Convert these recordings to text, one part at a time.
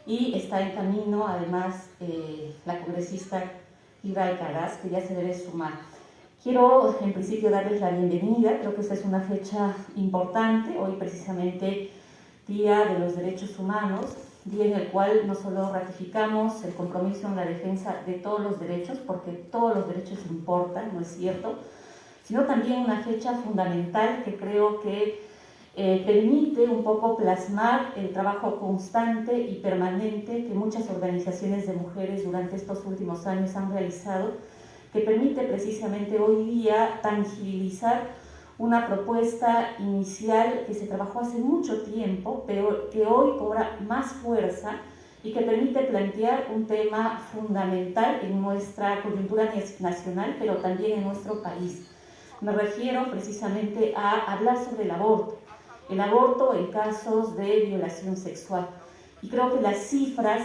y está en camino además la congresista Kira Alcaraz, que ya se debe sumar. Quiero en principio darles la bienvenida, creo que esta es una fecha importante, hoy precisamente Día de los Derechos Humanos, día en el cual no solo ratificamos el compromiso en la defensa de todos los derechos, porque todos los derechos importan, ¿no es cierto?, sino también una fecha fundamental que creo que permite un poco plasmar el trabajo constante y permanente que muchas organizaciones de mujeres durante estos últimos años han realizado, que permite precisamente hoy día tangibilizar una propuesta inicial que se trabajó hace mucho tiempo, pero que hoy cobra más fuerza y que permite plantear un tema fundamental en nuestra coyuntura nacional, pero también en nuestro país. Me refiero precisamente a hablar sobre el aborto en casos de violación sexual. Y creo que las cifras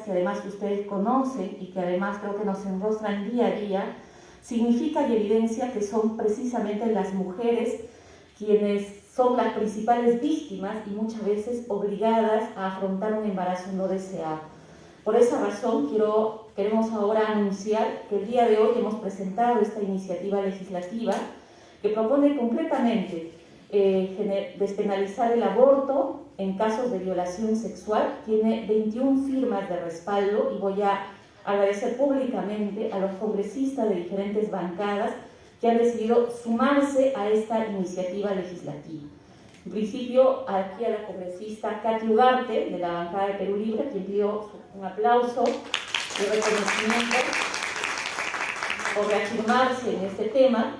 que además ustedes conocen y que además creo que nos enrostran día a día, significa y evidencia que son precisamente las mujeres quienes son las principales víctimas y muchas veces obligadas a afrontar un embarazo no deseado. Por esa razón queremos ahora anunciar que el día de hoy hemos presentado esta iniciativa legislativa que propone concretamente despenalizar el aborto en casos de violación sexual. Tiene 21 firmas de respaldo y voy a agradecer públicamente a los congresistas de diferentes bancadas que han decidido sumarse a esta iniciativa legislativa. En principio, aquí a la congresista Katy Ugarte, de la bancada de Perú Libre, quien pidió un aplauso y reconocimiento por reafirmarse en este tema.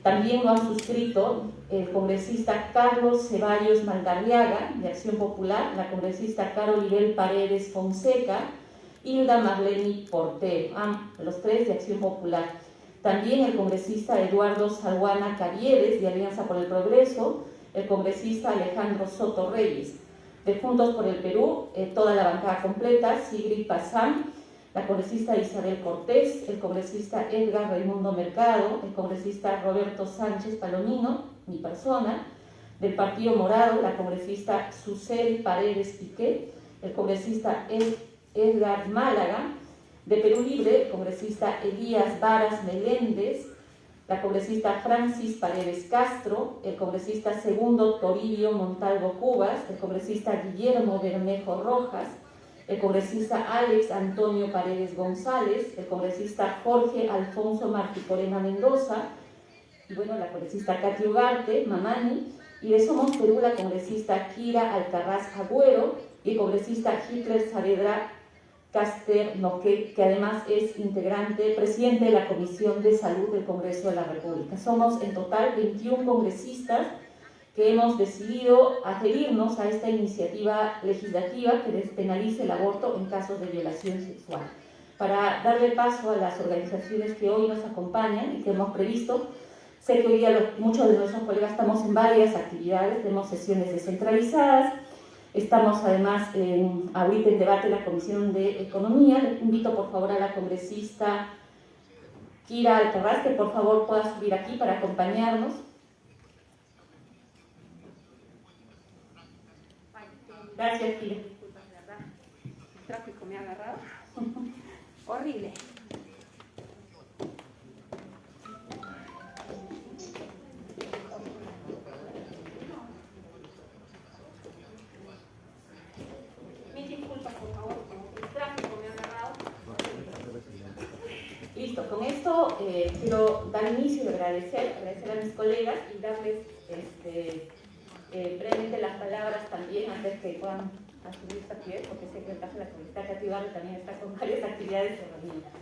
También lo han suscrito el congresista Carlos Ceballos Maldarriaga, de Acción Popular, la congresista Carolibel Paredes Fonseca, Hilda Marleni Portero, los tres de Acción Popular. También el congresista Eduardo Salguana Caviedes, de Alianza por el Progreso, el congresista Alejandro Soto Reyes. De Juntos por el Perú, toda la bancada completa, Sigrid Pazán, la congresista Isabel Cortés, el congresista Edgar Raimundo Mercado, el congresista Roberto Sánchez Palomino, mi persona, del Partido Morado, la congresista Susel Paredes Piqué, el congresista Edgar Málaga, de Perú Libre, el congresista Elías Varas Meléndez, la congresista Francis Paredes Castro, el congresista Segundo Toribio Montalvo Cubas, el congresista Guillermo Bermejo Rojas, el congresista Alex Antonio Paredes González, el congresista Jorge Alfonso Marticorena Mendoza, y bueno, la congresista Katy Ugarte, Mamani, y de Somos Perú la congresista Kira Alcaraz Agüero y el congresista Hitler Saavedra Caster Noque, que además es integrante, presidente de la Comisión de Salud del Congreso de la República. Somos en total 21 congresistas que hemos decidido adherirnos a esta iniciativa legislativa que despenalice el aborto en casos de violación sexual. Para darle paso a las organizaciones que hoy nos acompañan y que hemos previsto, sé que hoy día muchos de nuestros colegas estamos en varias actividades, tenemos sesiones descentralizadas, estamos además ahorita en debate en la Comisión de Economía. Le invito por favor a la congresista Kira Alcaraz que por favor pueda subir aquí para acompañarnos. Gracias, Kira. Disculpas, de verdad. El tráfico me ha agarrado. Horrible. Mis disculpas, por favor, el tráfico me ha agarrado. Listo, con esto quiero dar inicio y agradecer a mis colegas y darles brevemente las palabras también antes que puedan subir esta actividad, porque sé que el caso de la congresista Katy Ugarte también está con varias actividades reunidas.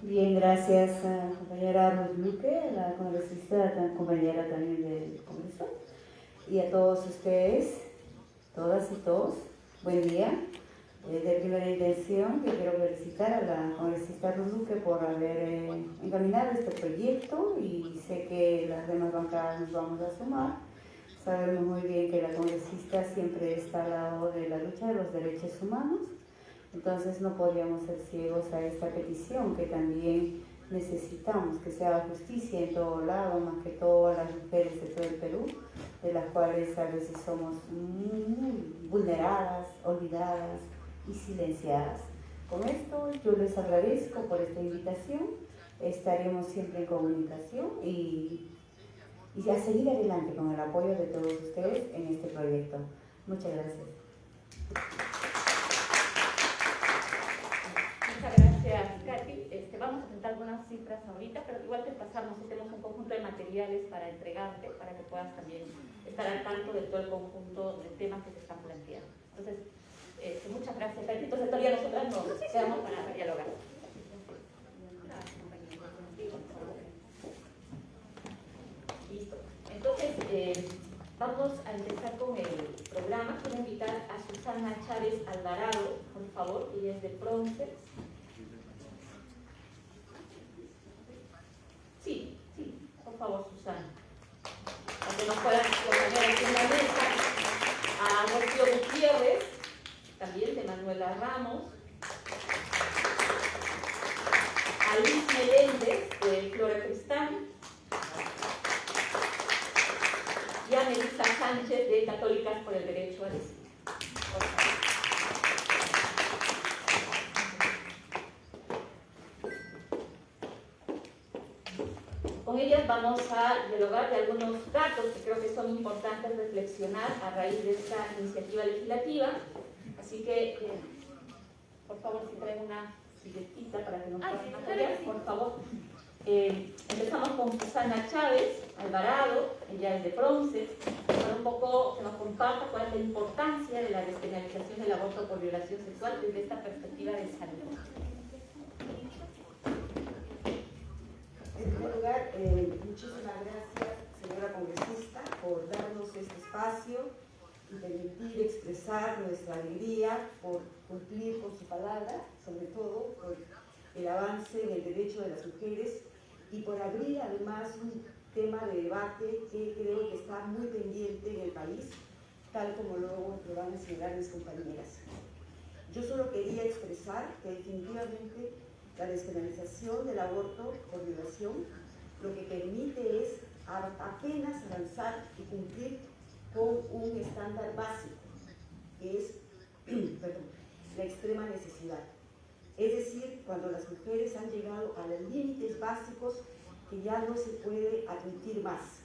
Bien, gracias a la compañera Ruth Luque, la congresista, compañera también del Congreso, y a todos ustedes, todas y todos, buen día. De primera intención, que quiero felicitar a la congresista Ruth Luque por haber encaminado este proyecto, y sé que las demás bancadas nos vamos a sumar. Sabemos muy bien que la congresista siempre está al lado de la lucha de los derechos humanos, entonces no podíamos ser ciegos a esta petición que también necesitamos que se haga justicia en todo lado, más que todo a las mujeres de todo el Perú, de las cuales a veces somos muy vulneradas, olvidadas y silenciadas. Con esto yo les agradezco por esta invitación, estaremos siempre en comunicación y a seguir adelante con el apoyo de todos ustedes en este proyecto. Muchas gracias. Muchas gracias, Katy. Vamos a presentar algunas cifras ahorita, pero igual te pasamos, tenemos un conjunto de materiales para entregarte, para que puedas también estar al tanto de todo el conjunto de temas que se están planteando. Entonces, muchas gracias, Katy. Entonces, todavía nosotras nos quedamos para dialogar. Listo. Entonces, vamos a empezar con el programa. Quiero invitar a Susana Chávez Alvarado, por favor, ella es de Proncex. Sí, por favor, Susana. Para que nos puedan acompañar aquí en la mesa. A Rocío Gutiérrez, también de Manuela Ramos. A Luis Meléndez, de Flora Cristal. Y a Melissa Sánchez, de Católicas por el Derecho a Decidir. Con ellas vamos a dialogar de algunos datos que creo que son importantes reflexionar a raíz de esta iniciativa legislativa. Así que, por favor, si traen una silletita para que nos puedan apoyar, por favor. Empezamos con Susana Chávez Alvarado, ella es de Proncex, para un poco que nos comparta cuál es la importancia de la despenalización del aborto por violación sexual desde esta perspectiva de salud. En primer lugar, muchísimas gracias, señora congresista, por darnos este espacio y permitir expresar nuestra alegría por cumplir con su palabra, sobre todo por el avance en el derecho de las mujeres y por abrir además un tema de debate que creo que está muy pendiente en el país, tal como luego lo van a señalar mis compañeras. Yo solo quería expresar que definitivamente la despenalización del aborto por violación lo que permite es apenas avanzar y cumplir con un estándar básico, que es la extrema necesidad. Es decir, cuando las mujeres han llegado a los límites básicos que ya no se puede admitir más.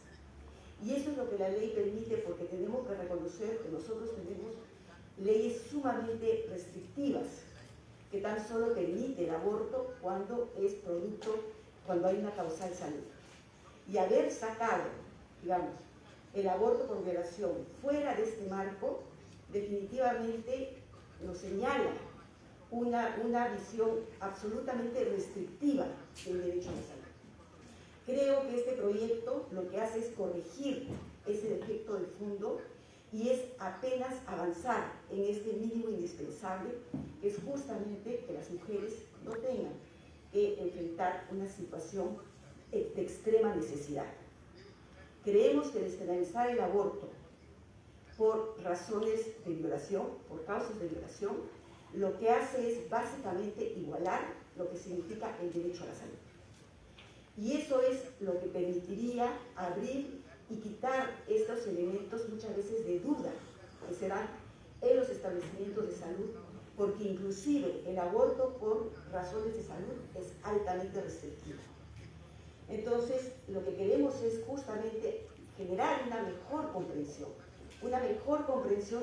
Y eso es lo que la ley permite, porque tenemos que reconocer que nosotros tenemos leyes sumamente restrictivas, que tan solo permite el aborto cuando es producto, cuando hay una causal salud. Y haber sacado, digamos, el aborto por violación fuera de este marco, definitivamente nos señala una visión absolutamente restrictiva del derecho a la salud. Creo que este proyecto lo que hace es corregir ese defecto de fondo y es apenas avanzar en este mínimo indispensable, que es justamente que las mujeres no tengan que enfrentar una situación de extrema necesidad. Creemos que despenalizar el aborto por razones de violación, por causas de violación, lo que hace es básicamente igualar lo que significa el derecho a la salud. Y eso es lo que permitiría abrir y quitar estos elementos muchas veces de duda que se dan en los establecimientos de salud, porque inclusive el aborto por razones de salud es altamente restrictivo. Entonces, lo que queremos es justamente generar una mejor comprensión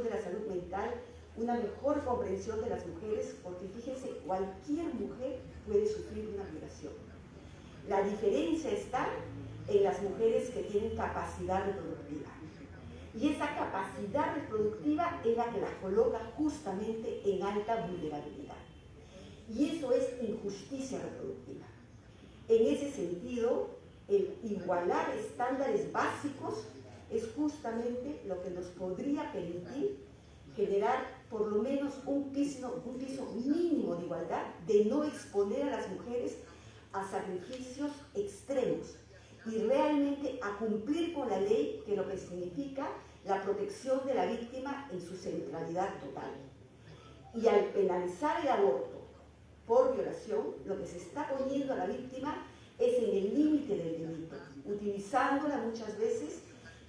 de la salud mental, una mejor comprensión de las mujeres, porque fíjense, cualquier mujer puede sufrir una violación. La diferencia está en las mujeres que tienen capacidad reproductiva. Y esa capacidad reproductiva es la que las coloca justamente en alta vulnerabilidad. Y eso es injusticia reproductiva. En ese sentido, el igualar estándares básicos es justamente lo que nos podría permitir generar por lo menos un piso mínimo de igualdad, de no exponer a las mujeres a sacrificios extremos y realmente a cumplir con la ley, que lo que significa la protección de la víctima en su centralidad total. Y al penalizar el aborto por violación, lo que se está poniendo a la víctima es en el límite del delito, utilizándola muchas veces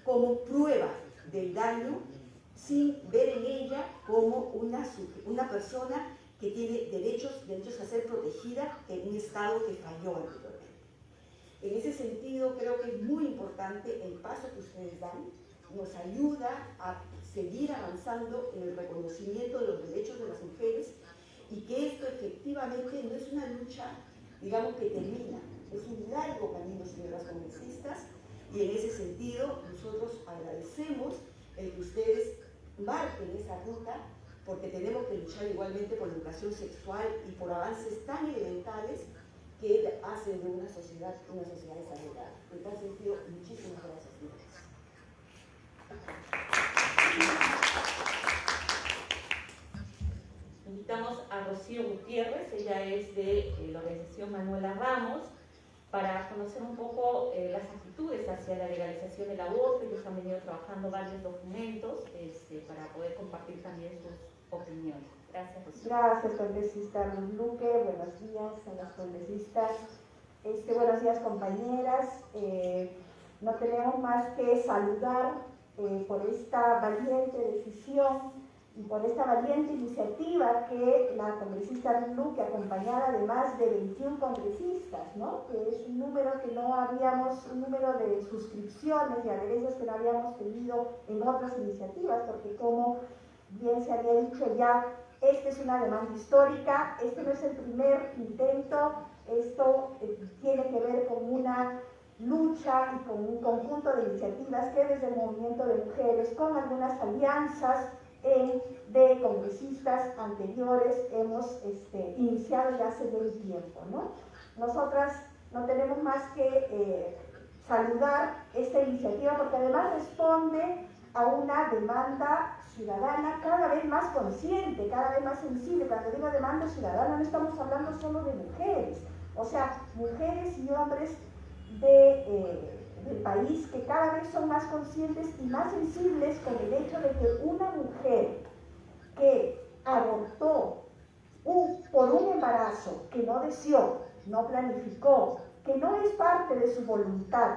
como prueba del daño sin ver en ella como una persona que tiene derechos a ser protegida en un Estado que falló anteriormente. En ese sentido, creo que es muy importante el paso que ustedes dan, nos ayuda a seguir avanzando en el reconocimiento de los derechos de las mujeres y que esto efectivamente no es una lucha, digamos, que termina, es un largo camino, señoras congresistas, y en ese sentido nosotros agradecemos el que ustedes marquen esa ruta, porque tenemos que luchar igualmente por la educación sexual y por avances tan elementales que hacen de una sociedad desarrollada. En tal sentido, muchísimas gracias, señores. Invitamos a Rocío Gutiérrez, ella es de la organización Manuela Ramos, para conocer un poco las actitudes hacia la legalización del aborto. Ellos han venido trabajando varios documentos para poder compartir también sus opiniones. Gracias, Rocío. Gracias, congresista Luque. Buenos días a las congresistas. Buenos días, compañeras. No tenemos más que saludar por esta valiente decisión y por esta valiente iniciativa que la congresista Luque, acompañada de más de 21 congresistas, ¿no? Que es un número un número de suscripciones y adherencias que no habíamos tenido en otras iniciativas, porque como bien se había dicho ya, esta es una demanda histórica, este no es el primer intento, esto tiene que ver con una lucha y con un conjunto de iniciativas que desde el movimiento de mujeres, con algunas alianzas de congresistas anteriores, hemos iniciado ya hace buen tiempo, ¿no? Nosotras no tenemos más que saludar esta iniciativa porque además responde a una demanda ciudadana cada vez más consciente, cada vez más sensible. Cuando digo demanda ciudadana no estamos hablando solo de mujeres, o sea, mujeres y hombres del país que cada vez son más conscientes y más sensibles con el hecho de que una mujer que abortó por un embarazo que no deseó, no planificó, que no es parte de su voluntad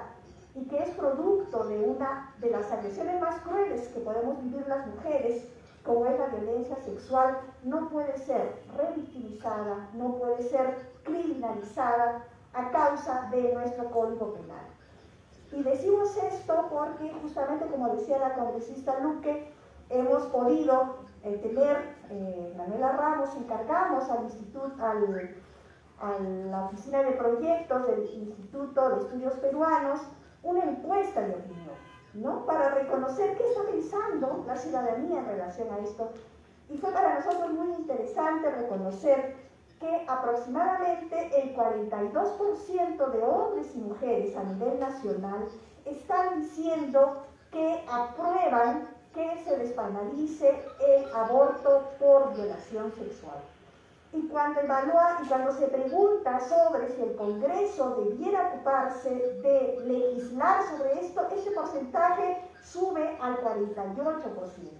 y que es producto de una de las agresiones más crueles que podemos vivir las mujeres, como es la violencia sexual, no puede ser revictimizada, no puede ser criminalizada a causa de nuestro Código Penal. Y decimos esto porque justamente, como decía la congresista Luque, hemos podido tener, Manuela Ramos, encargamos a la oficina de proyectos del Instituto de Estudios Peruanos una encuesta de opinión, ¿no? Para reconocer qué está pensando la ciudadanía en relación a esto. Y fue para nosotros muy interesante reconocer que aproximadamente el 42% de hombres y mujeres a nivel nacional están diciendo que aprueban que se despenalice el aborto por violación sexual. Y cuando se pregunta sobre si el Congreso debiera ocuparse de legislar sobre esto, ese porcentaje sube al 48%.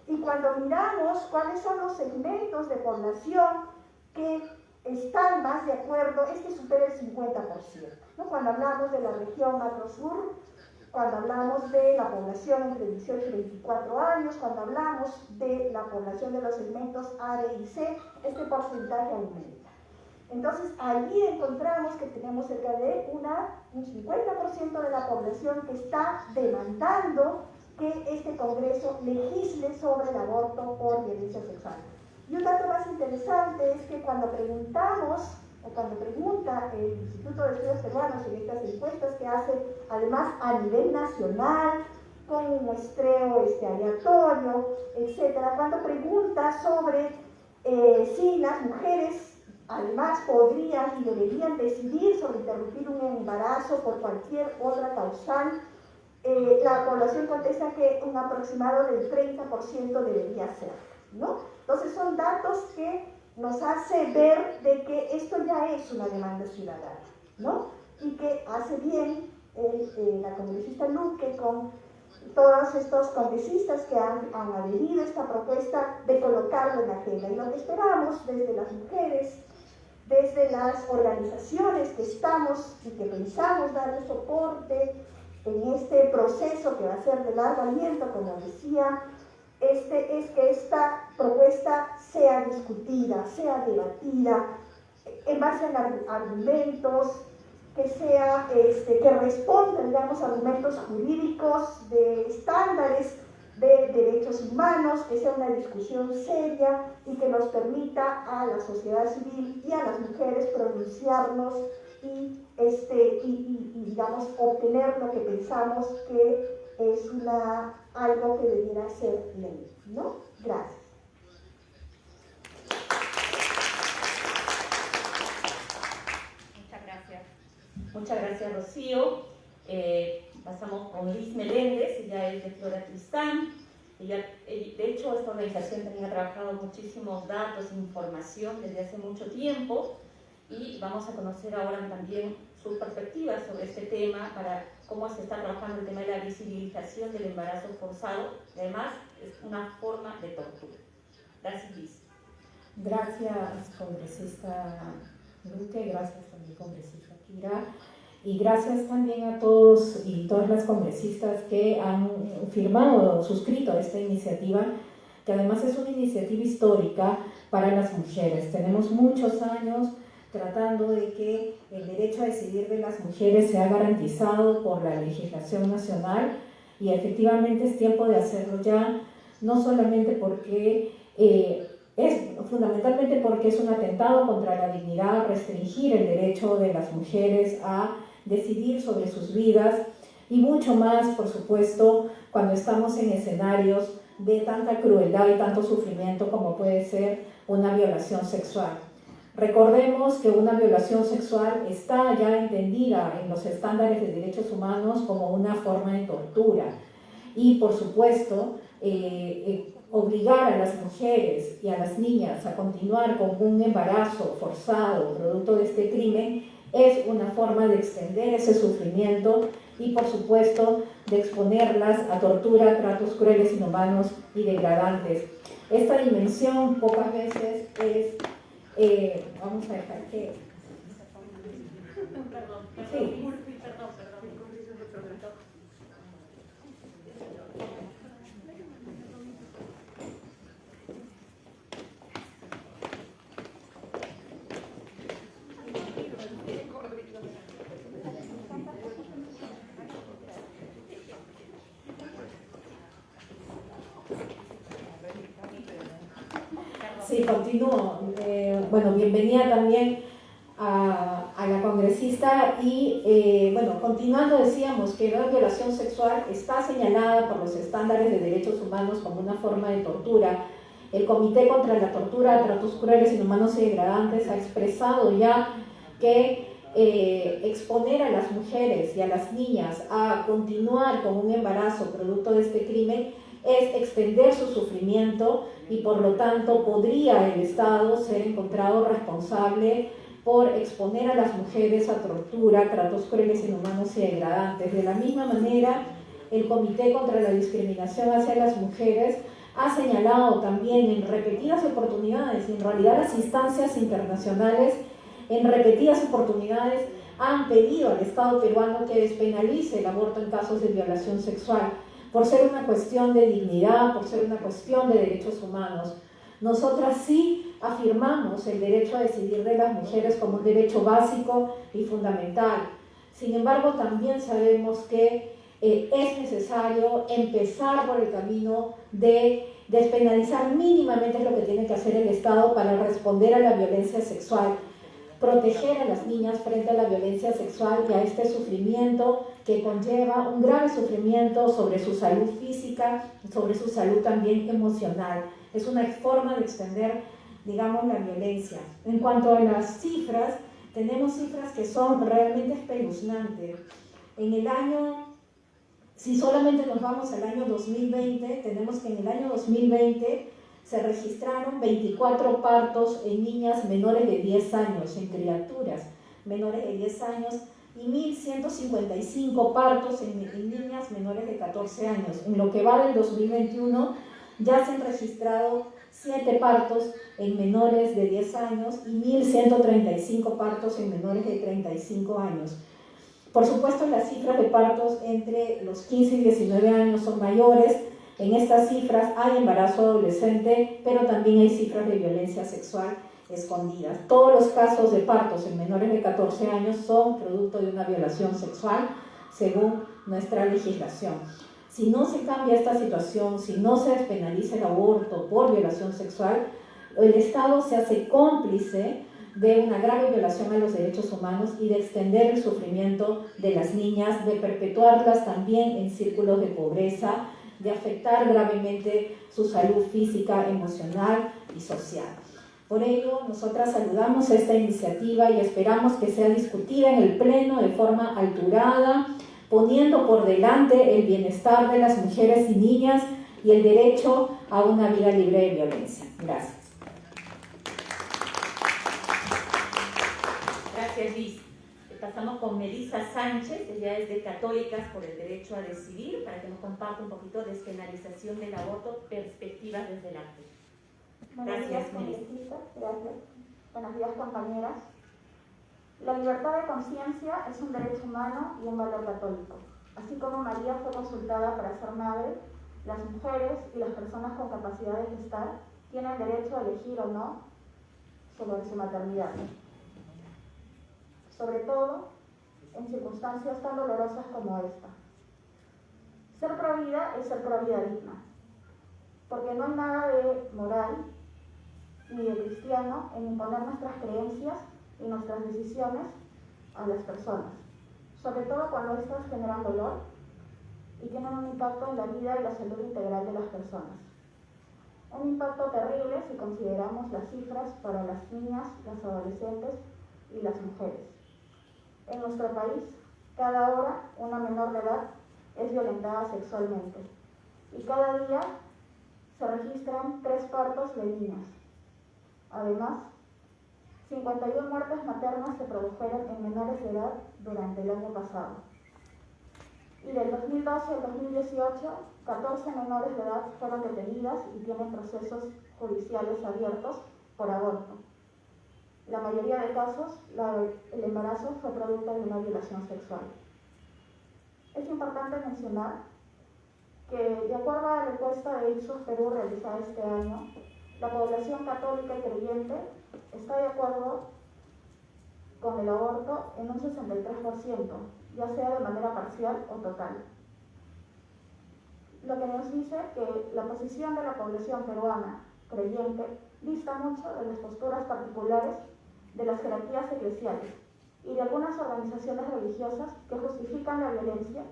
Y cuando miramos cuáles son los segmentos de población que están más de acuerdo, supera el 50%, ¿no? Cuando hablamos de la región macrosur, cuando hablamos de la población entre 18 y 24 años, cuando hablamos de la población de los segmentos A, B y C, este porcentaje aumenta. Entonces, allí encontramos que tenemos cerca de un 50% de la población que está demandando que este Congreso legisle sobre el aborto por violencia sexual. Y un dato más interesante es que cuando pregunta el Instituto de Estudios Peruanos en estas encuestas que hace además a nivel nacional, con un muestreo aleatorio, etc., cuando pregunta sobre si las mujeres además podrían y deberían decidir sobre interrumpir un embarazo por cualquier otra causal, la población contesta que un aproximado del 30% debería ser, ¿no? Entonces son datos que nos hace ver de que esto ya es una demanda ciudadana, ¿no? Y que hace bien la congresista Luque con todos estos congresistas que han adherido a esta propuesta de colocarlo en la agenda. Y lo que esperamos desde las mujeres desde las organizaciones que estamos y que pensamos darle soporte en este proceso que va a ser de largo aliento, como decía, es que esta propuesta sea discutida, sea debatida en base a argumentos, que responda, digamos, a argumentos jurídicos, de estándares de derechos humanos, que sea una discusión seria y que nos permita a la sociedad civil y a las mujeres pronunciarnos y digamos, obtener lo que pensamos que es algo que debiera ser ley, ¿no? Gracias. Muchas gracias, Rocío. Pasamos con Liz Meléndez, ella es de Flora Tristán. De hecho, esta organización también ha trabajado muchísimos datos e información desde hace mucho tiempo y vamos a conocer ahora también sus perspectivas sobre este tema, para cómo se está trabajando el tema de la visibilización del embarazo forzado. Además, es una forma de tortura. Gracias, Liz. Gracias, congresista Luque, gracias también, congresista Kira, y gracias también a todos y todas las congresistas que han firmado, suscrito esta iniciativa, que además es una iniciativa histórica para las mujeres. Tenemos muchos años tratando de que el derecho a decidir de las mujeres sea garantizado por la legislación nacional, y efectivamente es tiempo de hacerlo ya, no solamente porque fundamentalmente porque es un atentado contra la dignidad restringir el derecho de las mujeres a decidir sobre sus vidas, y mucho más, por supuesto, cuando estamos en escenarios de tanta crueldad y tanto sufrimiento como puede ser una violación sexual. Recordemos que una violación sexual está ya entendida en los estándares de derechos humanos como una forma de tortura, y por supuesto obligar a las mujeres y a las niñas a continuar con un embarazo forzado producto de este crimen es una forma de extender ese sufrimiento y, por supuesto, de exponerlas a tortura, tratos crueles, inhumanos y degradantes. Esta dimensión pocas veces es... vamos a dejar que... Sí. Sí, continúo. Bueno, bienvenida también a la congresista y, bueno, continuando, decíamos que la violación sexual está señalada por los estándares de derechos humanos como una forma de tortura. El Comité contra la Tortura, Tratos Crueles, Inhumanos y Degradantes ha expresado ya que exponer a las mujeres y a las niñas a continuar con un embarazo producto de este crimen es extender su sufrimiento, y por lo tanto podría el Estado ser encontrado responsable por exponer a las mujeres a tortura, tratos crueles, inhumanos y degradantes. De la misma manera, el Comité contra la Discriminación hacia las Mujeres ha señalado también en repetidas oportunidades, y en realidad las instancias internacionales en repetidas oportunidades han pedido al Estado peruano que despenalice el aborto en casos de violación sexual, por ser una cuestión de dignidad, por ser una cuestión de derechos humanos. Nosotras sí afirmamos el derecho a decidir de las mujeres como un derecho básico y fundamental. Sin embargo, también sabemos que es necesario empezar por el camino de despenalizar mínimamente lo que tiene que hacer el Estado para responder a la violencia sexual, proteger a las niñas frente a la violencia sexual y a este sufrimiento que conlleva un grave sufrimiento sobre su salud física, sobre su salud también emocional. Es una forma de extender, digamos, la violencia. En cuanto a las cifras, tenemos cifras que son realmente espeluznantes. En el año, si solamente nos vamos al año 2020, tenemos que en el año 2020 se registraron 24 partos en niñas menores de 10 años, en criaturas menores de 10 años, y 1.155 partos en niñas menores de 14 años. En lo que va del 2021 ya se han registrado 7 partos en menores de 10 años y 1.135 partos en menores de 35 años. Por supuesto, las cifras de partos entre los 15 y 19 años son mayores. En estas cifras hay embarazo adolescente, pero también hay cifras de violencia sexual escondidas. Todos los casos de partos en menores de 14 años son producto de una violación sexual, según nuestra legislación. Si no se cambia esta situación, si no se despenaliza el aborto por violación sexual, el Estado se hace cómplice de una grave violación a los derechos humanos y de extender el sufrimiento de las niñas, de perpetuarlas también en círculos de pobreza, de afectar gravemente su salud física, emocional y social. Por ello, nosotras saludamos esta iniciativa y esperamos que sea discutida en el Pleno de forma alturada, poniendo por delante el bienestar de las mujeres y niñas y el derecho a una vida libre de violencia. Gracias. Gracias, Liz. Pasamos con Melissa Sánchez, ella es de Católicas por el Derecho a Decidir, para que nos comparte un poquito de despenalización del aborto, perspectivas desde el arte. Buenos días, congresistas. Gracias. Buenos días, compañeras. La libertad de conciencia es un derecho humano y un valor católico. Así como María fue consultada para ser madre, las mujeres y las personas con capacidad de gestar tienen derecho a elegir o no sobre su maternidad. Sobre todo en circunstancias tan dolorosas como esta. Ser pro vida es ser pro vida digna, porque no hay nada de moral ni de cristiano en imponer nuestras creencias y nuestras decisiones a las personas, sobre todo cuando estas generan dolor y tienen un impacto en la vida y la salud integral de las personas. Un impacto terrible si consideramos las cifras para las niñas, las adolescentes y las mujeres. En nuestro país, cada hora una menor de edad es violentada sexualmente y cada día se registran 3 partos de niñas. Además, 51 muertes maternas se produjeron en menores de edad durante el año pasado. Y del 2012 al 2018, 14 menores de edad fueron detenidas y tienen procesos judiciales abiertos por aborto. La mayoría de casos, el embarazo fue producto de una violación sexual. Es importante mencionar que, de acuerdo a la encuesta de Ipsos Perú realizada este año, la población católica y creyente está de acuerdo con el aborto en un 63%, ya sea de manera parcial o total. Lo que nos dice que la posición de la población peruana creyente dista mucho de las posturas particulares de las jerarquías eclesiales y de algunas organizaciones religiosas que justifican la violencia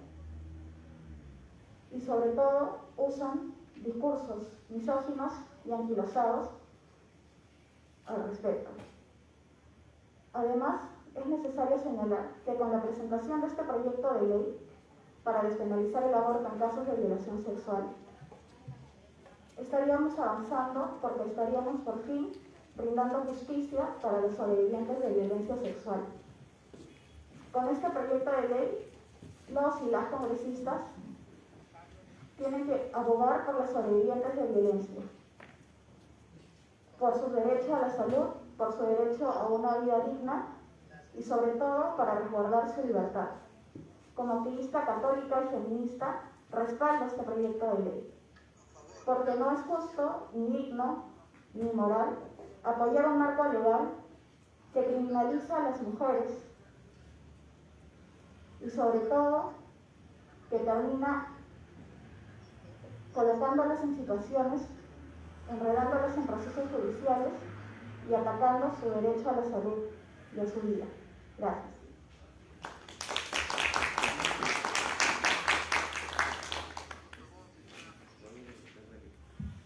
y sobre todo usan discursos misóginos y anquilosados al respecto. Además, es necesario señalar que con la presentación de este proyecto de ley para despenalizar el aborto en casos de violación sexual, estaríamos avanzando porque estaríamos por fin brindando justicia para los sobrevivientes de violencia sexual. Con este proyecto de ley, los y las congresistas tienen que abogar por los sobrevivientes de violencia, por su derecho a la salud, por su derecho a una vida digna y sobre todo para resguardar su libertad. Como activista católica y feminista, respaldo este proyecto de ley, porque no es justo, ni digno, ni moral apoyar un marco legal que criminaliza a las mujeres y sobre todo que termina colocándolas en situaciones, enredándolas en procesos judiciales y atacando su derecho a la salud y a su vida. Gracias.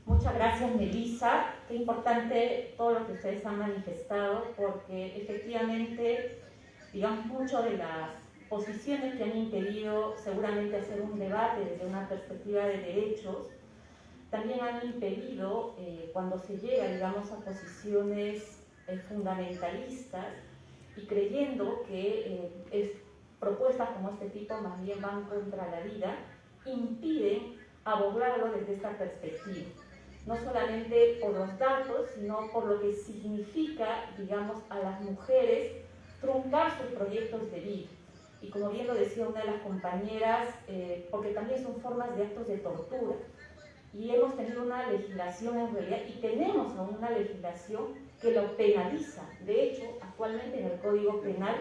Muchas gracias, Melissa. Qué importante todo lo que ustedes han manifestado, porque efectivamente, digamos, mucho de las posiciones que han impedido seguramente hacer un debate desde una perspectiva de derechos, también han impedido cuando se llega, digamos, a posiciones fundamentalistas y creyendo que propuestas como este tipo más bien van contra la vida, impiden abordarlo desde esta perspectiva. no solamente por los datos, sino por lo que significa, digamos, a las mujeres truncar sus proyectos de vida. Y como bien lo decía una de las compañeras, porque también son formas de actos de tortura. Y hemos tenido una legislación en realidad, y tenemos aún una legislación que lo penaliza. De hecho, actualmente en el Código Penal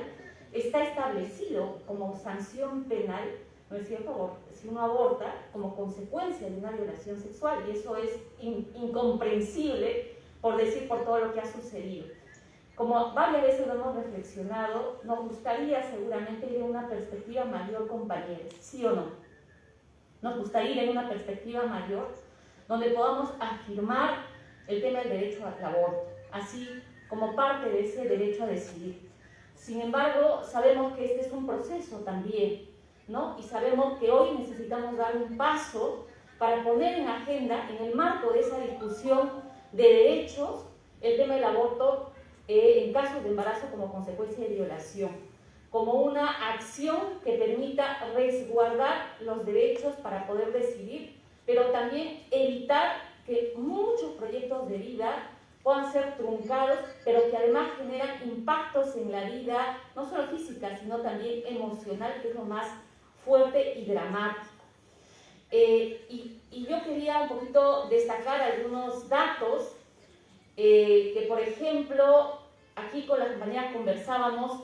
está establecido como sanción penal, ¿no es cierto?, si uno aborta como consecuencia de una violación sexual, y eso es incomprensible, por decir, por todo lo que ha sucedido. Como varias veces lo hemos reflexionado, nos gustaría seguramente ir en una perspectiva mayor, compañeros, ¿sí o no? Nos gustaría ir en una perspectiva mayor, donde podamos afirmar el tema del derecho al aborto, así como parte de ese derecho a decidir. Sin embargo, sabemos que este es un proceso también, ¿no? Y sabemos que hoy necesitamos dar un paso para poner en agenda, en el marco de esa discusión de derechos, el tema del aborto en casos de embarazo como consecuencia de violación, como una acción que permita resguardar los derechos para poder decidir, pero también evitar que muchos proyectos de vida puedan ser truncados, pero que además generan impactos en la vida, no solo física, sino también emocional, que es lo más fuerte y dramático. Y yo quería un poquito destacar algunos datos que, por ejemplo, aquí con las compañeras conversábamos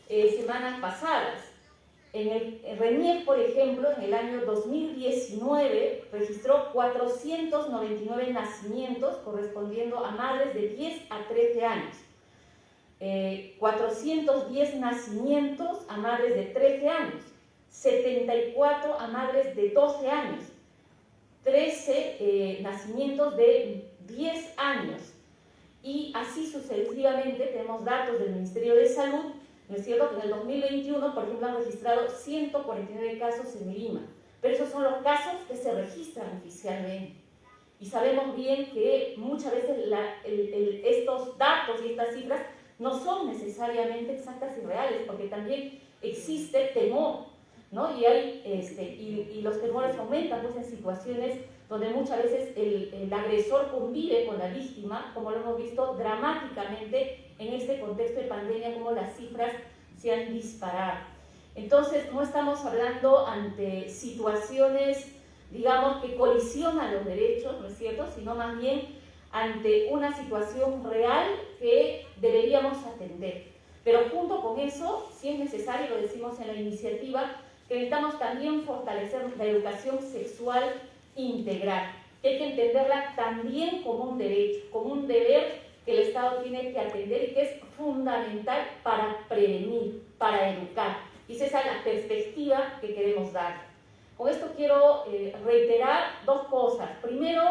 semanas pasadas. En el RENIEC, por ejemplo, en el año 2019 registró 499 nacimientos correspondiendo a madres de 10 a 13 años. 410 nacimientos a madres de 13 años. 74 a madres de 12 años. 13 nacimientos de 10 años. Y así sucesivamente tenemos datos del Ministerio de Salud, ¿no es cierto?, que en el 2021, por ejemplo, han registrado 149 casos en Lima. Pero esos son los casos que se registran oficialmente. Y sabemos bien que muchas veces estos datos y estas cifras no son necesariamente exactas y reales, porque también existe temor, ¿no? Y los temores aumentan pues, en situaciones donde muchas veces el agresor convive con la víctima, como lo hemos visto dramáticamente en este contexto de pandemia, como las cifras se han disparado. Entonces, no estamos hablando ante situaciones, digamos, que colisionan los derechos, ¿no es cierto?, sino más bien ante una situación real que deberíamos atender. Pero junto con eso, si es necesario, lo decimos en la iniciativa, que necesitamos también fortalecer la educación sexual integral, que hay que entenderla también como un derecho, como un deber que el Estado tiene que atender y que es fundamental para prevenir, para educar. Y esa es la perspectiva que queremos dar. Con esto quiero reiterar dos cosas. Primero,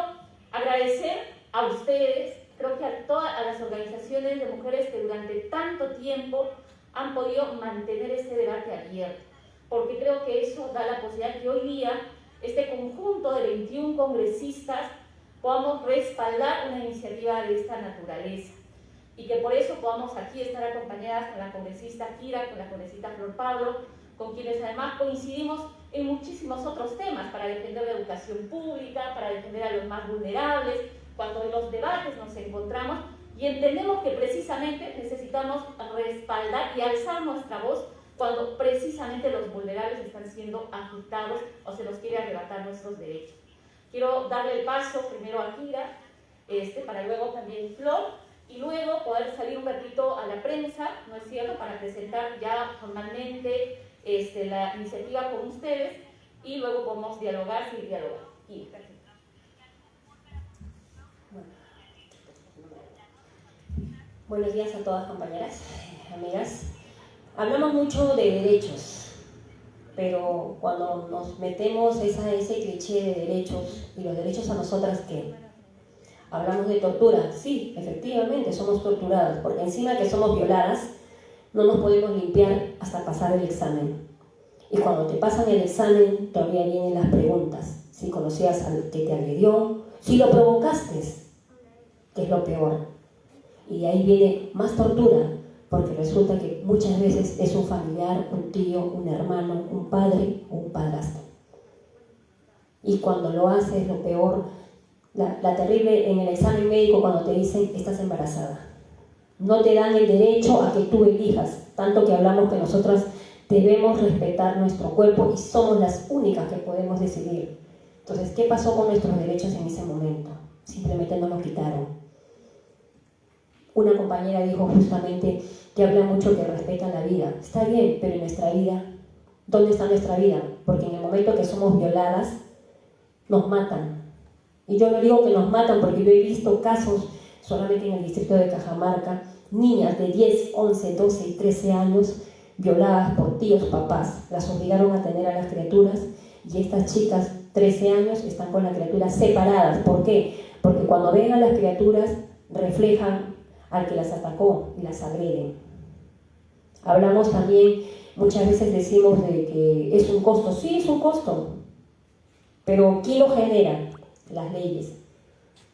agradecer a ustedes, creo que a todas las organizaciones de mujeres que durante tanto tiempo han podido mantener este debate abierto, porque creo que eso da la posibilidad que hoy día este conjunto de 21 congresistas podamos respaldar una iniciativa de esta naturaleza y que por eso podamos aquí estar acompañadas con la congresista Kira, con la congresista Flor Pablo, con quienes además coincidimos en muchísimos otros temas para defender la educación pública, para defender a los más vulnerables, cuando en los debates nos encontramos y entendemos que precisamente necesitamos respaldar y alzar nuestra voz cuando precisamente los vulnerables están siendo agitados o se los quiere arrebatar nuestros derechos. Quiero darle el paso primero a Kira, para luego también Flor, y luego poder salir un ratito a la prensa, ¿no es cierto?, para presentar ya formalmente la iniciativa con ustedes y luego podemos dialogar, seguir dialogando. Buenos días a todas compañeras, amigas. Hablamos mucho de derechos, pero cuando nos metemos ese cliché de derechos y los derechos a nosotras, ¿qué? Hablamos de tortura. Sí, efectivamente somos torturadas, porque encima que somos violadas, no nos podemos limpiar hasta pasar el examen. Y cuando te pasan el examen, todavía vienen las preguntas. Si conocías al que te agredió, si lo provocaste, que es lo peor. Y ahí viene más tortura, porque resulta que muchas veces es un familiar, un tío, un hermano, un padre o un padrastro. Y cuando lo hace es lo peor, la terrible en el examen médico cuando te dicen estás embarazada. No te dan el derecho a que tú elijas, tanto que hablamos que nosotras debemos respetar nuestro cuerpo y somos las únicas que podemos decidir. Entonces, ¿qué pasó con nuestros derechos en ese momento? Simplemente nos los quitaron. Una compañera dijo justamente que habla mucho que respetan la vida. Está bien, pero en nuestra vida, ¿dónde está nuestra vida? Porque en el momento que somos violadas, nos matan. Y yo no digo que nos matan porque yo he visto casos solamente en el distrito de Cajamarca, niñas de 10, 11, 12 y 13 años violadas por tíos, papás. Las obligaron a tener a las criaturas y estas chicas, 13 años, están con las criaturas separadas. ¿Por qué? Porque cuando ven a las criaturas reflejan al que las atacó y las agreden. Hablamos también, muchas veces decimos de que es un costo. Sí, es un costo, pero ¿quién lo genera? Las leyes,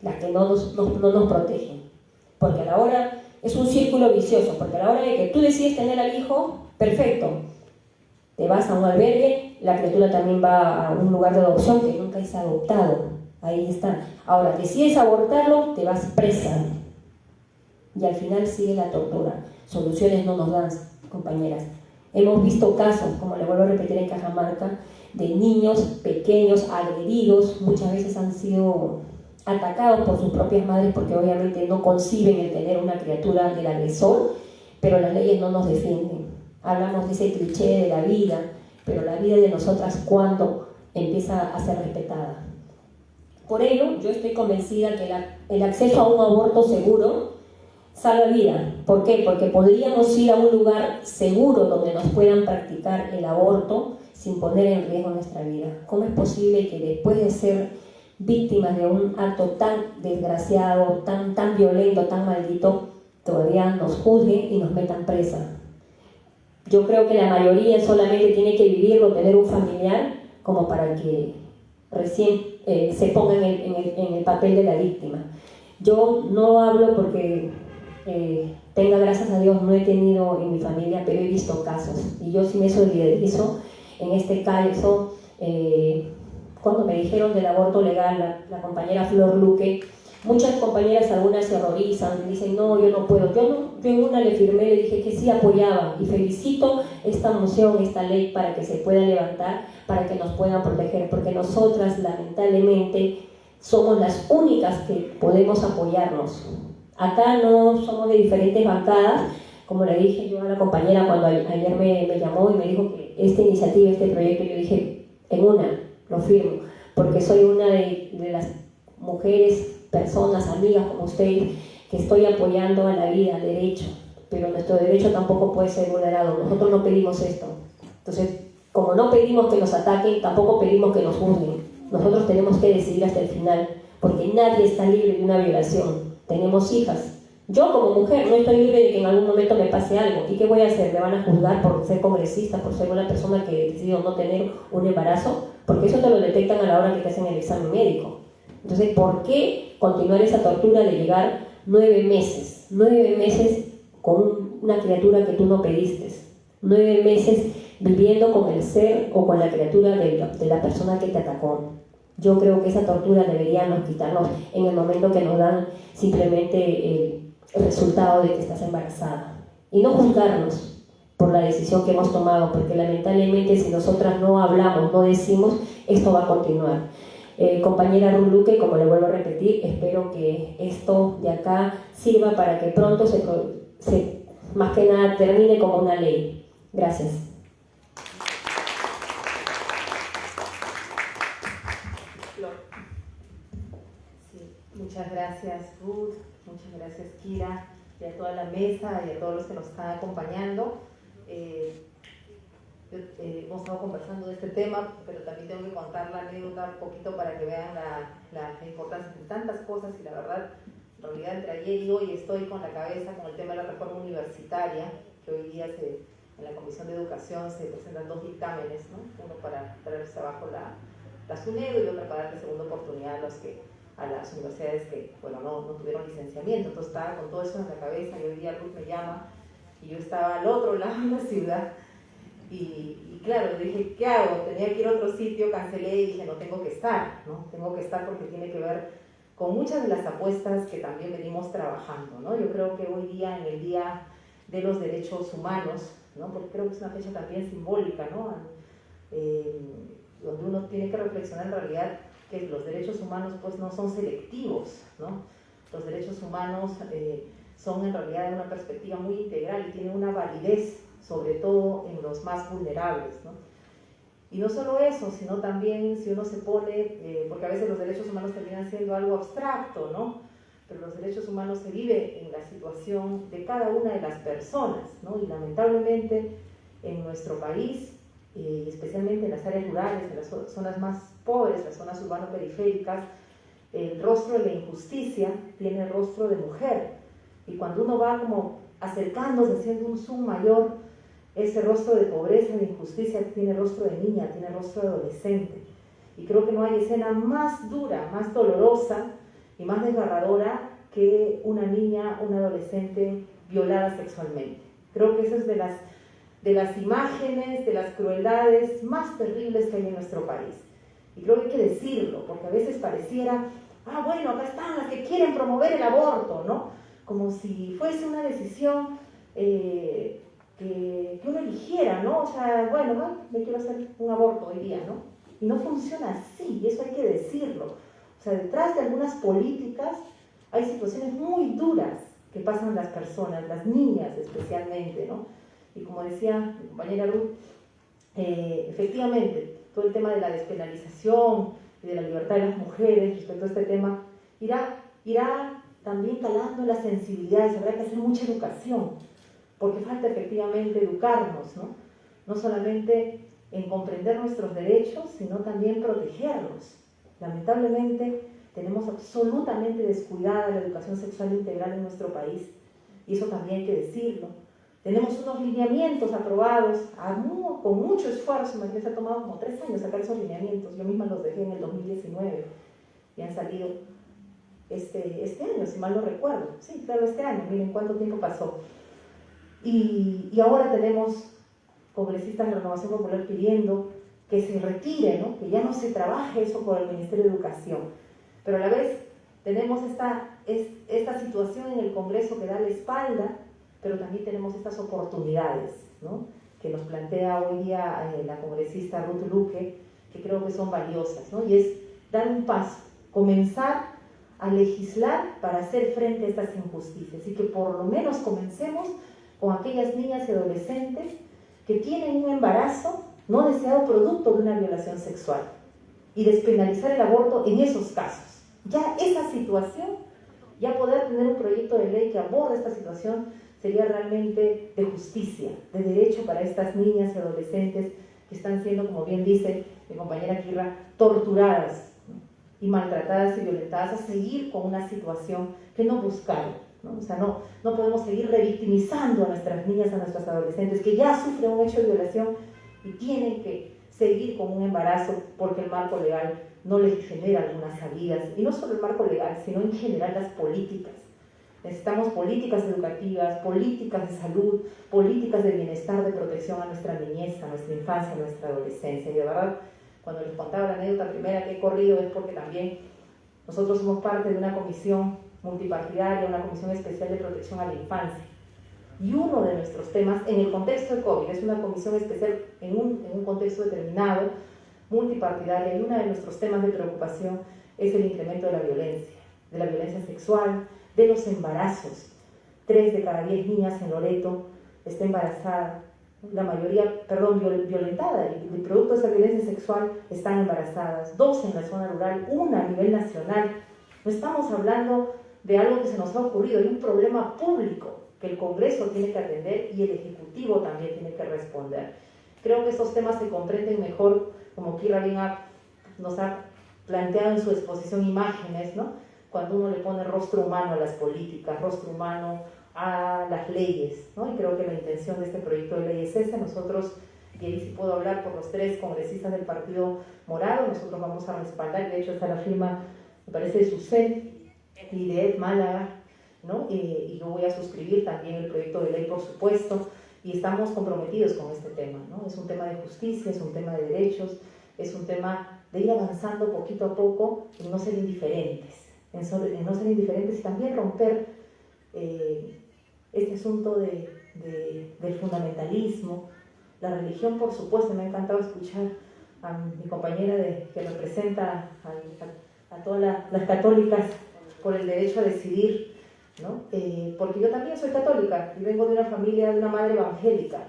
las que no nos protegen. Porque a la hora, es un círculo vicioso, porque a la hora de que tú decides tener al hijo, perfecto, te vas a un albergue, la criatura también va a un lugar de adopción que nunca es adoptado, ahí está. Ahora, decides abortarlo, te vas presa. Y al final sigue la tortura. Soluciones no nos dan, compañeras. Hemos visto casos, como le vuelvo a repetir en Cajamarca, de niños pequeños agredidos, muchas veces han sido atacados por sus propias madres porque obviamente no conciben el tener una criatura del agresor, pero las leyes no nos defienden. Hablamos de ese cliché de la vida, pero la vida de nosotras, ¿cuándo empieza a ser respetada? Por ello, yo estoy convencida que el acceso a un aborto seguro salva vida. ¿Por qué? Porque podríamos ir a un lugar seguro donde nos puedan practicar el aborto sin poner en riesgo nuestra vida. ¿Cómo es posible que después de ser víctimas de un acto tan desgraciado, tan violento, tan maldito, todavía nos juzguen y nos metan presa? Yo creo que la mayoría solamente tiene que vivirlo, tener un familiar, como para que recién se pongan en el papel de la víctima. Yo no hablo porque tenga, gracias a Dios, no he tenido en mi familia, pero he visto casos. Y yo sí me solidarizo en este caso. Cuando me dijeron del aborto legal, la compañera Flor Luque, muchas compañeras, algunas se horrorizan, me dicen, no, yo no puedo. Yo en una le firmé, le dije que sí apoyaba y felicito esta moción, esta ley para que se pueda levantar, para que nos puedan proteger, porque nosotras lamentablemente somos las únicas que podemos apoyarnos. Acá no somos de diferentes bancadas, como le dije yo a la compañera cuando ayer me llamó y me dijo que esta iniciativa, este proyecto, yo dije, en una, lo firmo, porque soy una de las mujeres, personas, amigas como ustedes, que estoy apoyando a la vida, al derecho, pero nuestro derecho tampoco puede ser vulnerado. Nosotros no pedimos esto. Entonces, como no pedimos que nos ataquen, tampoco pedimos que nos juzguen. Nosotros tenemos que decidir hasta el final, porque nadie está libre de una violación. Tenemos hijas. Yo como mujer no estoy libre de que en algún momento me pase algo. ¿Y qué voy a hacer? ¿Me van a juzgar por ser congresista, por ser una persona que decidió no tener un embarazo? Porque eso te lo detectan a la hora que te hacen el examen médico. Entonces, ¿por qué continuar esa tortura de llegar 9 meses? 9 meses con una criatura que tú no pediste. 9 meses viviendo con el ser o con la criatura de la persona que te atacó. Yo creo que esa tortura deberíamos quitarnos en el momento que nos dan simplemente el resultado de que estás embarazada. Y no juzgarnos por la decisión que hemos tomado, porque lamentablemente si nosotras no hablamos, no decimos, esto va a continuar. Compañera Ruluque, como le vuelvo a repetir, espero que esto de acá sirva para que pronto más que nada termine como una ley. Gracias. Sí, muchas gracias Ruth, muchas gracias Kira y a toda la mesa y a todos los que nos están acompañando. Hemos estado conversando de este tema, pero también tengo que contar la anécdota un poquito para que vean la importancia de tantas cosas. Y la verdad, en realidad entre ayer y hoy estoy con la cabeza con el tema de la reforma universitaria, que hoy día en la Comisión de Educación se presentan 2 dictámenes, ¿no? Uno para traerse abajo la SUNEDU y otro para darle segunda oportunidad a las universidades que, bueno, no tuvieron licenciamiento. Entonces estaba con todo eso en la cabeza y hoy día Ruth me llama y yo estaba al otro lado de la ciudad. Y claro, dije, ¿qué hago? Tenía que ir a otro sitio, cancelé y dije, no tengo que estar, ¿no? Tengo que estar porque tiene que ver con muchas de las apuestas que también venimos trabajando, ¿no? Yo creo que hoy día, en el Día de los Derechos Humanos, ¿no? Porque creo que es una fecha también simbólica, ¿no? Donde uno tiene que reflexionar en realidad que los derechos humanos pues no son selectivos, ¿no? Los derechos humanos son en realidad de una perspectiva muy integral y tienen una validez, sobre todo en los más vulnerables, ¿no? Y no solo eso, sino también si uno se pone, porque a veces los derechos humanos terminan siendo algo abstracto, ¿no? Pero los derechos humanos se viven en la situación de cada una de las personas, ¿no? Y lamentablemente en nuestro país, especialmente en las áreas rurales, en las zonas más pobres, las zonas urbano-periféricas, el rostro de la injusticia tiene el rostro de mujer. Y cuando uno va como acercándose, haciendo un zoom mayor, ese rostro de pobreza, de injusticia, tiene rostro de niña, tiene rostro de adolescente. Y creo que no hay escena más dura, más dolorosa y más desgarradora que una niña, una adolescente violada sexualmente. Creo que eso es de las imágenes, de las crueldades más terribles que hay en nuestro país. Y creo que hay que decirlo, porque a veces pareciera, bueno, acá están las que quieren promover el aborto, ¿no? Como si fuese una decisión que uno eligiera, ¿no? O sea, bueno, me quiero hacer un aborto hoy día, ¿no? Y no funciona así, y eso hay que decirlo. O sea, detrás de algunas políticas hay situaciones muy duras que pasan las personas, las niñas especialmente, ¿no? Y como decía mi compañera Ruth, efectivamente, todo el tema de la despenalización y de la libertad de las mujeres respecto a este tema irá también calando las sensibilidades. Habrá que hacer mucha educación, porque falta efectivamente educarnos, ¿no? No solamente en comprender nuestros derechos, sino también protegerlos. Lamentablemente tenemos absolutamente descuidada la educación sexual integral en nuestro país, y eso también hay que decirlo. Tenemos unos lineamientos aprobados con mucho esfuerzo. Imagínense, se ha tomado como 3 años sacar esos lineamientos. Yo misma los dejé en el 2019 y han salido este año, si mal no recuerdo. Sí, claro, este año, miren cuánto tiempo pasó. Y ahora tenemos congresistas de Renovación Popular pidiendo que se retire, ¿no? Que ya no se trabaje eso por el Ministerio de Educación. Pero a la vez tenemos esta situación en el Congreso que da la espalda, pero también tenemos estas oportunidades, ¿no? Que nos plantea hoy día la congresista Ruth Luque, que creo que son valiosas, ¿no? Y es dar un paso, comenzar a legislar para hacer frente a estas injusticias, y que por lo menos comencemos con aquellas niñas y adolescentes que tienen un embarazo no deseado producto de una violación sexual, y despenalizar el aborto en esos casos. Ya esa situación, ya poder tener un proyecto de ley que aborde esta situación, sería realmente de justicia, de derecho para estas niñas y adolescentes que están siendo, como bien dice mi compañera Kirra, torturadas, ¿no? Y maltratadas y violentadas, a seguir con una situación que no buscaron, ¿no? O sea, no podemos seguir revictimizando a nuestras niñas, a nuestras adolescentes que ya sufren un hecho de violación y tienen que seguir con un embarazo porque el marco legal no les genera algunas salidas. Y no solo el marco legal, sino en general las políticas. Necesitamos políticas educativas, políticas de salud, políticas de bienestar, de protección a nuestra niñez, a nuestra infancia, a nuestra adolescencia. Y de verdad, cuando les contaba la anécdota primera que he corrido, es porque también nosotros somos parte de una comisión multipartidaria, una comisión especial de protección a la infancia. Y uno de nuestros temas, en el contexto de COVID, es una comisión especial en un contexto determinado, multipartidaria, y uno de nuestros temas de preocupación es el incremento de la violencia sexual, de los embarazos. 3 de cada 10 niñas en Loreto está embarazada, la mayoría, violentada, y producto de esa violencia sexual están embarazadas. 2 en la zona rural, 1 a nivel nacional. No estamos hablando de algo que se nos ha ocurrido, hay un problema público que el Congreso tiene que atender y el Ejecutivo también tiene que responder. Creo que estos temas se comprenden mejor, como Kirra bien nos ha planteado en su exposición imágenes, ¿no? Cuando uno le pone rostro humano a las políticas, rostro humano a las leyes, ¿no? Y creo que la intención de este proyecto de ley es esa. Nosotros, y ahí sí puedo hablar por los 3 congresistas del Partido Morado, nosotros vamos a respaldar, de hecho está la firma, me parece, de Susel y de Ed Málaga, ¿no? Y yo voy a suscribir también el proyecto de ley, por supuesto, y estamos comprometidos con este tema, ¿no? Es un tema de justicia, es un tema de derechos, es un tema de ir avanzando poquito a poco y no ser indiferentes, en no ser indiferentes y también romper este asunto del fundamentalismo. La religión, por supuesto, me ha encantado escuchar a mi compañera que representa a todas las católicas por el derecho a decidir, ¿no? Porque yo también soy católica y vengo de una familia, de una madre evangélica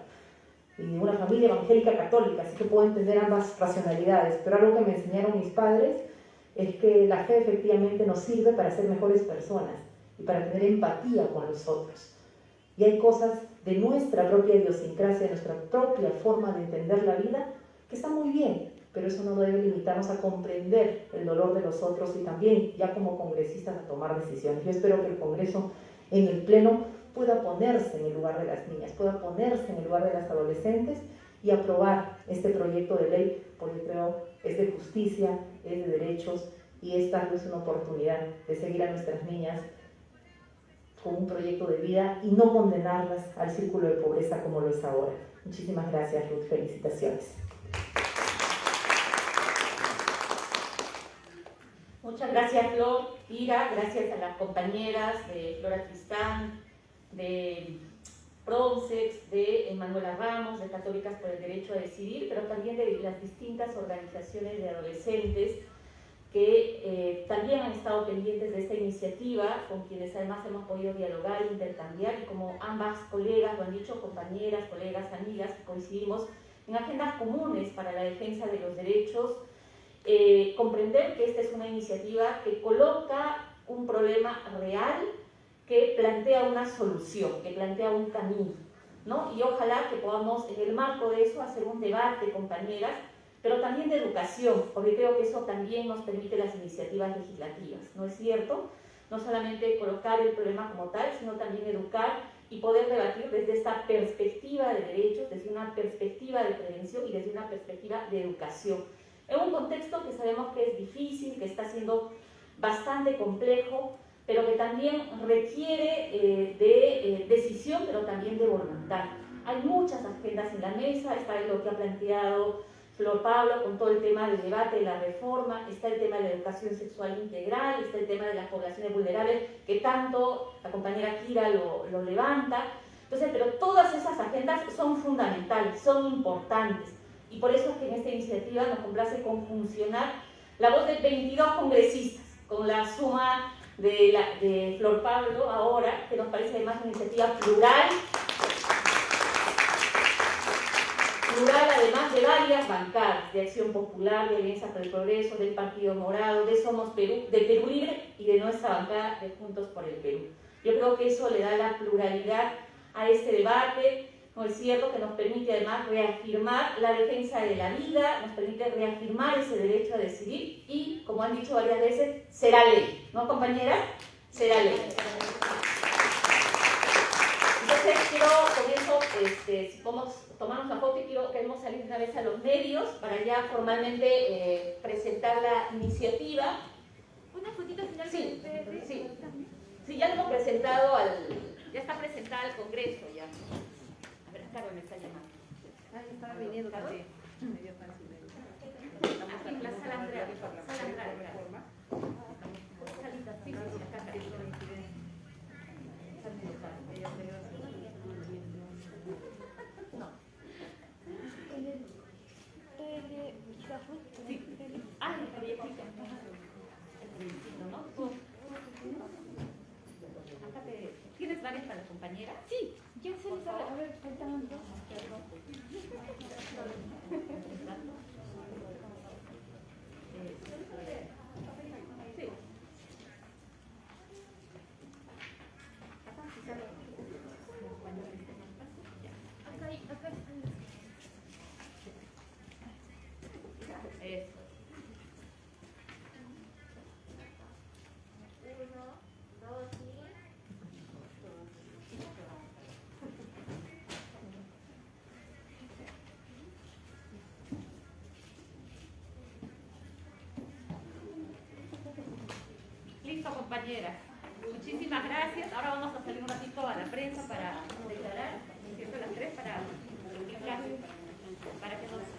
y de una familia evangélica católica, así que puedo entender ambas racionalidades, pero algo que me enseñaron mis padres es que la fe efectivamente nos sirve para ser mejores personas y para tener empatía con los otros. Y hay cosas de nuestra propia idiosincrasia, de nuestra propia forma de entender la vida, que está muy bien, pero eso no debe limitarnos a comprender el dolor de los otros y también, ya como congresistas, a tomar decisiones. Yo espero que el Congreso, en el Pleno, pueda ponerse en el lugar de las niñas, pueda ponerse en el lugar de las adolescentes y aprobar este proyecto de ley, porque creo es de justicia, es de derechos y es darles una oportunidad de seguir a nuestras niñas con un proyecto de vida y no condenarlas al círculo de pobreza como lo es ahora. Muchísimas gracias, Ruth. Felicitaciones. Muchas gracias, Flor, Ira, gracias a las compañeras de Flora Tristán, de Pronsex, de Manuela Ramos, de Católicas por el Derecho a Decidir, pero también de las distintas organizaciones de adolescentes que también han estado pendientes de esta iniciativa, con quienes además hemos podido dialogar e intercambiar, y como ambas colegas lo han dicho, compañeras, colegas, amigas, coincidimos en agendas comunes para la defensa de los derechos, comprender que esta es una iniciativa que coloca un problema real, que plantea una solución, que plantea un camino, ¿no? Y ojalá que podamos en el marco de eso hacer un debate, compañeras, pero también de educación, porque creo que eso también nos permite las iniciativas legislativas, ¿no es cierto? No solamente colocar el problema como tal, sino también educar y poder debatir desde esta perspectiva de derechos, desde una perspectiva de prevención y desde una perspectiva de educación. En un contexto que sabemos que es difícil, que está siendo bastante complejo, pero que también requiere de decisión, pero también de voluntad. Hay muchas agendas en la mesa, está lo que ha planteado Flor Pablo con todo el tema del debate de la reforma, está el tema de la educación sexual integral, está el tema de las poblaciones vulnerables, que tanto la compañera Kira lo levanta. Entonces, pero todas esas agendas son fundamentales, son importantes, y por eso es que en esta iniciativa nos complace conjuncionar la voz de 22 congresistas, con la suma de Flor Pablo ahora, que nos parece además una iniciativa plural además de varias bancadas, de Acción Popular, de Alianza por el Progreso, del Partido Morado, de Somos Perú, de Perú Libre y de nuestra bancada de Juntos por el Perú. Yo creo que eso le da la pluralidad a este debate, ¿no es cierto?, que nos permite además reafirmar la defensa de la vida, nos permite reafirmar ese derecho a decidir y, como han dicho varias veces, será ley, ¿no, compañeras? Será ley. Entonces quiero con eso, si podemos tomarnos la foto, y queremos salir una vez a los medios para ya formalmente presentar la iniciativa. Una fotito final. Sí, sí, ya lo hemos presentado ya está presentada al Congreso ya. A ver, Carol me está llamando. Ahí estaba viniendo también. Medio fácil. Aquí en la sala Andrea. Salita, sí, acá. ¿Tienes varias para la compañera? Sí, ya se les sabe. A ver, faltan dos. Sí. Eso. Listo, compañeras. Muchísimas gracias. Ahora vamos a salir un ratito a la prensa para declarar, ¿cierto? Las tres para que nos